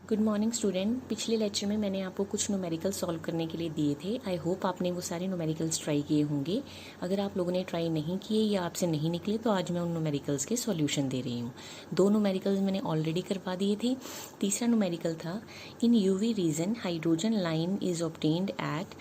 Good morning student. पिछले lecture में मैंने आपको कुछ न्यूमेरिकल सॉल्व करने के लिए दिए थे। आई होप आपने वो सारे न्यूमेरिकल्स ट्राई किए होंगे। अगर आप लोगों ने ट्राई नहीं किए या आपसे नहीं निकले तो आज मैं उन न्यूमेरिकल्स के सॉल्यूशन दे रही हूँ। 2 न्यूमेरिकल्स मैंने ऑलरेडी करवा दिए थे। तीसरा न्यूमेरिकल था in UV region hydrogen line is obtained at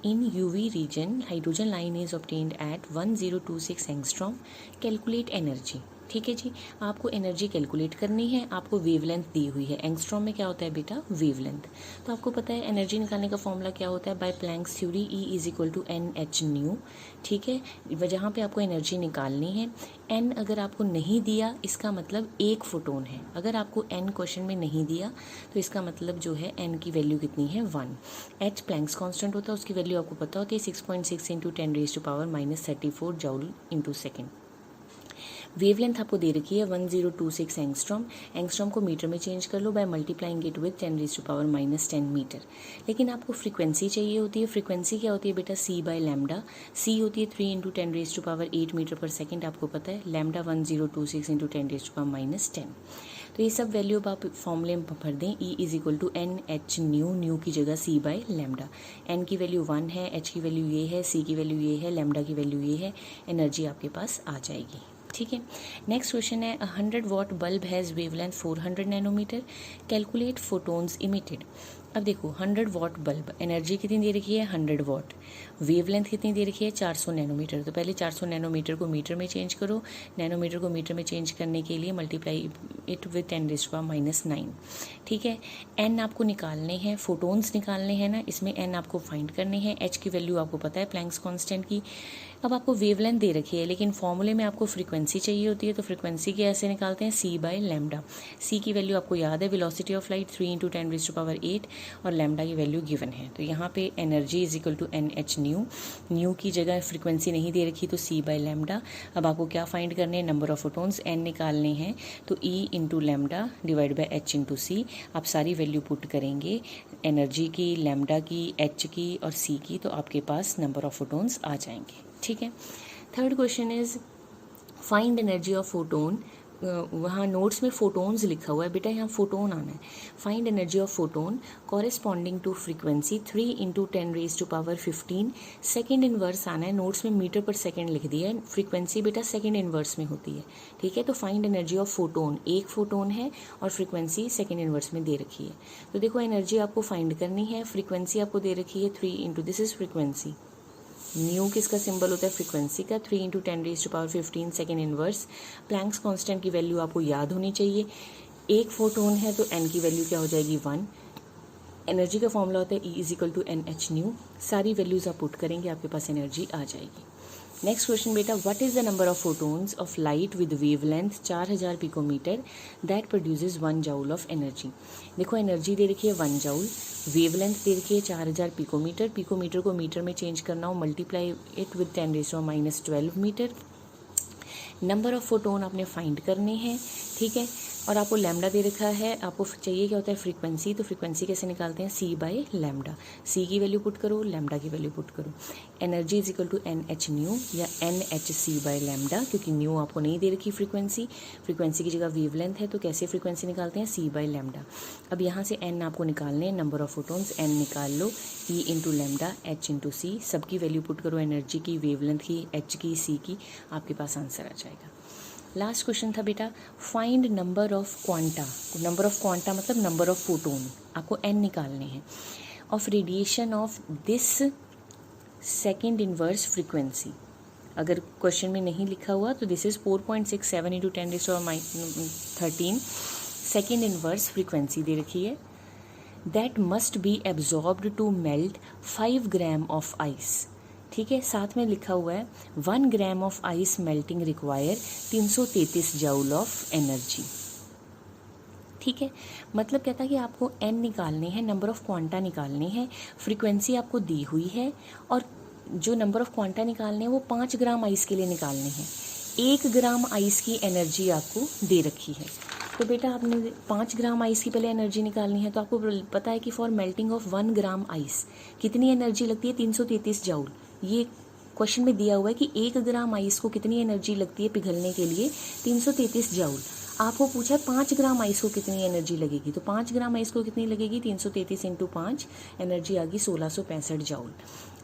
In UV region, hydrogen line is obtained at 1026 angstrom. Calculate energy. ठीक है जी, आपको एनर्जी कैलकुलेट करनी है। आपको वेवलेंथ दी हुई है। एंगस्ट्रॉम में क्या होता है बेटा? वेवलेंथ। तो आपको पता है एनर्जी निकालने का फॉर्मूला क्या होता है? By Planck's theory E is equal to N H nu. ठीक है, जहाँ पे आपको एनर्जी निकालनी है। एन अगर आपको नहीं दिया इसका मतलब 1 फोटोन है। अगर आपको एन क्वेश्चन में नहीं दिया तो इसका मतलब जो है एन की वैल्यू कितनी है? 1। एच प्लैंक्स कांस्टेंट होता है, उसकी वैल्यू आपको पता होती है 6.6 into 10⁻⁻34 joule into second. Wavelength आपको दे रखी है 1026 एंगस्ट्रॉम। एंगस्ट्रॉम को मीटर में चेंज कर लो by multiplying it with 10⁻⁻10 metre. लेकिन आपको फ्रीक्वेंसी चाहिए होती है। फ्रीक्वेंसी क्या होती है बेटा? सी बाय लैम्डा। सी होती है 3 इंटू 10⁸ मीटर पर सेकेंड, आपको पता है। Lambda 1026 into 10⁻10। तो ये सब वैल्यू अब आप फॉर्मूले में भर दें। E is equal to N H nu, nu की जगह सी बाय लैम्डा। एन की वैल्यू 1 है, एच की वैल्यू ये है, सी की वैल्यू ये है, लैम्डा की वैल्यू ये है। एनर्जी आपके पास आ जाएगी। ठीक है, नेक्स्ट क्वेश्चन है 100 watt bulb has wavelength 400 nanometre. Calculate photons emitted. अब देखो 100 वॉट बल्ब, एनर्जी कितनी दे रखी है? 100 वॉट। वेवलेंथ कितनी दे रखी है? 400 नैनोमीटर। तो पहले 400 नैनोमीटर को मीटर में चेंज करो। नैनोमीटर को मीटर में चेंज करने के लिए मल्टीप्लाई इट विद 10⁻⁹ ठीक है। एन आपको निकालने हैं, फोटोन्स निकालने हैं ना, इसमें एन आपको फाइंड करने हैं। एच की वैल्यू आपको पता है प्लैंक्स कांस्टेंट की। अब आपको वेवलेंथ दे रखी है लेकिन फॉर्मूले में आपको फ्रीक्वेंसी चाहिए होती है। तो फ्रीक्वेंसी के ऐसे निकालते हैं सी बाय लैम्डा। सी की वैल्यू आपको याद है, वेलोसिटी ऑफ लाइट 3 इंटू 10⁸, और लैम्डा की वैल्यू गिवन है। तो यहाँ पे energy is equal to N H nu. Nu की जगह फ्रीक्वेंसी नहीं दे रखी तो सी बाय लैम्डा। अब आपको क्या फाइंड करने हैं? नंबर ऑफ फोटोन्स एन निकालने हैं। तो E into lambda divide by H into C. आप सारी वैल्यू पुट करेंगे, एनर्जी की, लैम्डा की, एच की और सी की, तो आपके पास नंबर ऑफ फोटोन्स आ जाएंगे। ठीक है। Third question is find energy of photon. वहाँ नोट्स में फोटोन्स लिखा हुआ है बेटा, यहाँ फोटोन आना है। Find energy of photon corresponding to frequency 3 into 10⁻15। Second inverse आना है। नोट्स में मीटर पर सेकेंड लिख दिया है, फ्रीक्वेंसी बेटा सेकेंड इनवर्स में होती है। ठीक है, तो फाइंड एनर्जी ऑफ फोटोन, एक फोटोन है और फ्रीक्वेंसी सेकेंड इनवर्स में दे रखी है। तो देखो एनर्जी आपको फाइंड करनी है। फ्रीक्वेंसी आपको दे रखी है 3 into, this is frequency. New किसका सिंबल होता है? फ्रीक्वेंसी का। 3 into 10⁻15 second inverse. Planck's constant की वैल्यू आपको याद होनी चाहिए। एक फोटोन है तो एन की वैल्यू क्या हो जाएगी? 1। एनर्जी का फॉर्मूला होता है E is equal to N H nu. सारी वैल्यूज आप पुट करेंगे, आपके पास एनर्जी आ जाएगी। नेक्स्ट क्वेश्चन बेटा, what is the number of photons of light with wavelength 4000 picometre that produces 1 joule of energy. देखो एनर्जी दे रखी है 1 जूल, वेवलेंथ दे रखी है 4000 पिकोमीटर। पिकोमीटर को मीटर में चेंज करना हो, multiply it with 10⁻12 metre. Number of photon आपने फाइंड करने हैं। ठीक है, और आपको लैम्डा दे रखा है। आपको चाहिए क्या होता है? फ्रीक्वेंसी। तो फ्रीक्वेंसी कैसे निकालते हैं? सी बाय लैम्डा। सी की वैल्यू पुट करो, लैम्डा की वैल्यू पुट करो। Energy is equal to N H nu या N H C by lambda, क्योंकि न्यू आपको नहीं दे रखी फ्रीक्वेंसी। फ्रीक्वेंसी की जगह वेवलेंथ है तो कैसे फ्रीक्वेंसी निकालते हैं? सी बाय लैम्डा। अब यहाँ से एन आपको निकालने हैं, नंबर ऑफ फोटोन्स एन निकाल लो। E into lambda, H into C, सबकी वैल्यू पुट करो, एनर्जी की, वेवलेंथ की, एच की, सी की, आपके पास आंसर आ जाएगा। लास्ट क्वेश्चन था बेटा, find number of quanta. Number of quanta मतलब नंबर ऑफ फोटोन, आपको एन निकालने हैं, of radiation of this second inverse frequency. अगर क्वेश्चन में नहीं लिखा हुआ तो this is 4.67 into 10⁻13 second inverse frequency दे रखी है। That must be absorbed to melt 5 gram of ice. ठीक है, साथ में लिखा हुआ है 1 gram of ice melting require 333 joule of energy. ठीक है, मतलब कहता है कि आपको एन निकालने हैं, नंबर ऑफ क्वांटा निकालने हैं, फ्रीक्वेंसी आपको दी हुई है और जो नंबर ऑफ क्वांटा निकालने हैं वो 5 ग्राम आइस के लिए निकालने हैं। 1 ग्राम आइस की एनर्जी आपको दे रखी है। तो बेटा आपने 5 ग्राम आइस की पहले एनर्जी निकालनी है, तो आपको पता है कि for melting of 1 gram ice कितनी एनर्जी लगती है? 333 जूल। ये क्वेश्चन में दिया हुआ है कि 1 ग्राम आइस को कितनी एनर्जी लगती है पिघलने के लिए? 333 जूल। आपको पूछा है 5 ग्राम आइस को कितनी एनर्जी लगेगी, तो 5 ग्राम आइस को कितनी लगेगी, 333 इंटू 5, एनर्जी आ गई 1665 जूल।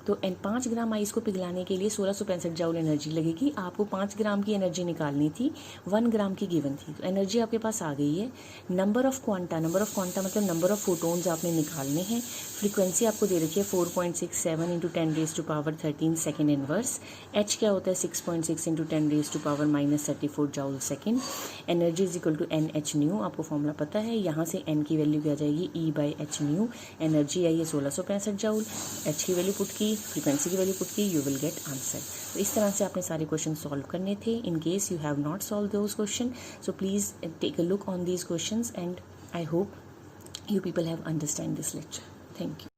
तो 5 ग्राम आइस को पिघलाने के लिए 1665 जूल एनर्जी लगेगी। आपको 5 ग्राम की एनर्जी निकालनी थी, 1 ग्राम की गिवन थी, तो एनर्जी आपके पास आ गई है। नंबर ऑफ क्वांटा मतलब नंबर ऑफ फोटोन्स आपने निकालने हैं। फ्रीक्वेंसी आपको दे रखी है 4.67 इंटू 10⁻13 सेकेंड इनवर्स। एच क्या होता है 6.6 into 10⁻34 joule second. Energy is equal to N H nu, आपको फॉर्मूला पता है। यहाँ से एन की वैल्यू क्या जाएगी, E/h न्यू। एनर्जी आई है 1665 जूल, एच की वैल्यू पुट की, फ्रीक्वेंसी की वैल्यू पुट की, यू विल गेट आंसर। तो इस तरह से आपने सारे क्वेश्चन सॉल्व करने थे। In case you have not solve those question, so please take a look on these questions and I hope you people have understand this lecture. Thank you.